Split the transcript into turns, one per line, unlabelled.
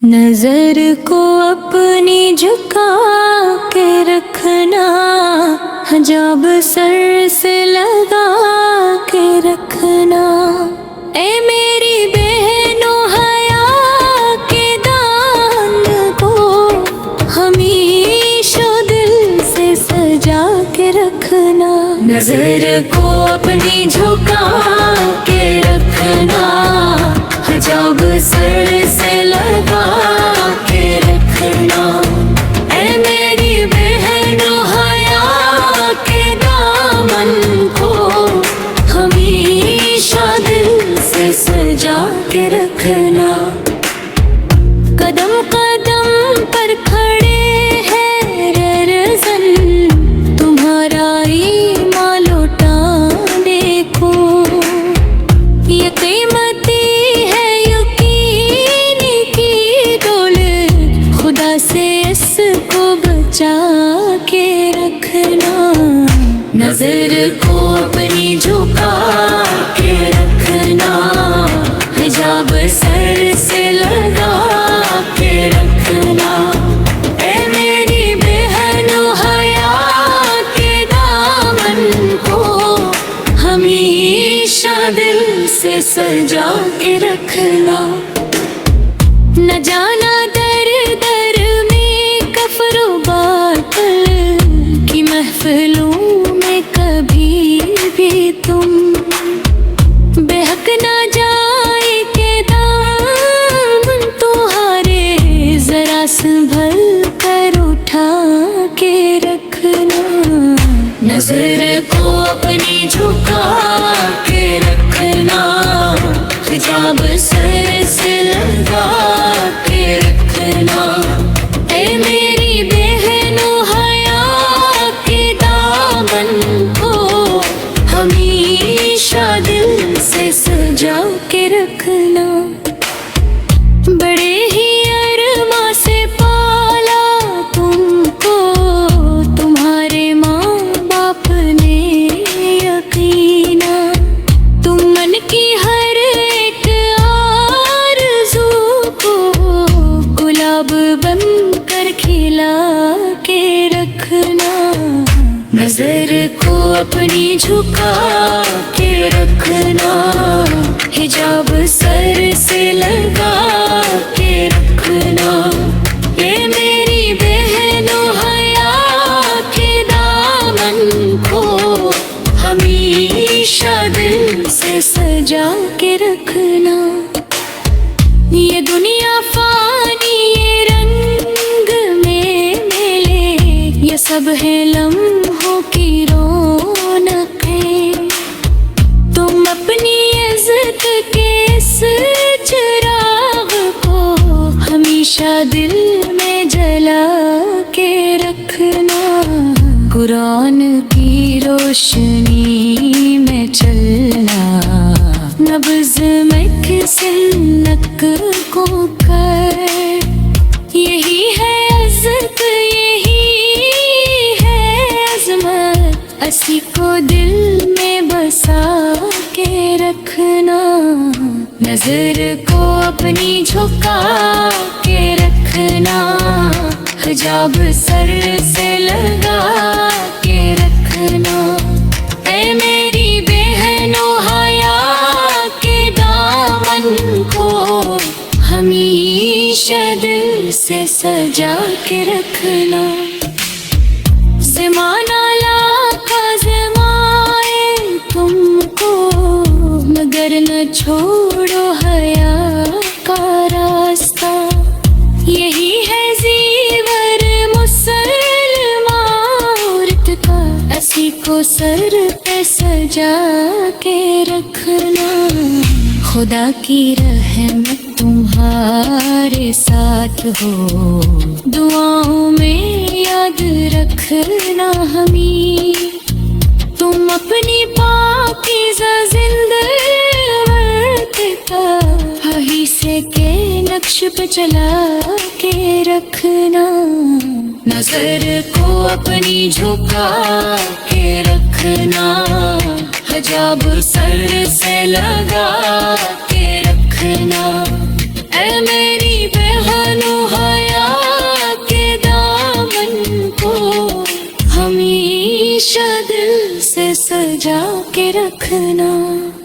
नजर को अपनी झुका के रखना, हिजाब सर से लगा के रखना। ए मेरी बहनों हया के दान को हमेशा दिल से सजा के रखना। नजर को अपनी झुका के रखना, हिजाब सर से लगा के रखना। ए मेरी बहनों हया के दामन को हमेशा दिल से सजा के रखना। कदम कदम पर खड़े हैं रज़न, तुम्हारा ईमान लौटाने को। ये कीमती है यकीन की दौलत, खुदा से इसको बचा के रखना। नजर को अपनी झुका के रखना, हिजाब सर से लगा के रखना। ए मेरी बहनों हया के दामन को हमेशा दिल से सजा के रखना। न जाना दर दर में कफरो बातल की महफिलों में कभी भी तुम बेहक ना जाए के दामन तुम्हारे, जरा संभल कर उठा के रखना। नजर को अपनी झुका के रखना, हिजाब सर से लगा के रखना। ए मेरी बहनों हया के दामन को हमेशा दिल से सजा के रखना। बड़े ही अरमा से पाला तुमको तुम्हारे माँ बाप ने यकीना। तुम मन की हर एक आरज़ू को गुलाब बन कर खिला के रखना। नजर को अपनी झुका के रखना, हिजाब सर से लगा के रखना। ये मेरी बहनों हया के दामन को हमेशा दिल से सजा के रखना। ये दुनिया फानी ये रंग में मिले, ये सब है लम्हों की रौनकें। तुम अपनी इज्जत के इस चिराग को हमेशा दिल में जला के रखना। कुरान की रोशनी में चलना, नब्ज़ में सुन्नत को कर। यही है इज्जत यही है अज़मत, असी को दिल में बसा के रखना। नजर को अपनी झुका के रखना, हिजाब सर से लगा के रखना। ए मेरी बहनों हया के दामन को हमेशा दिल से सजा के रखना। ज़माना लाका ज़माए तुमको, मगर न छोड़ो हया का रास्ता। यही है ज़ीवर मुसलमान औरत का, असी को सर पे सजा के रखना। खुदा की रहमत तुम्हारे साथ हो, दुआओं में याद रखना हमें। तुम अपनी पाकीज़ा ज़िंदगी का हिस्से के नक्श पे चला के रखना। नजर को अपनी झुका के रखना, हिजाब सर से लगा के रखना। ए मेरी बहन हमेशा दिल से सजा के रखना।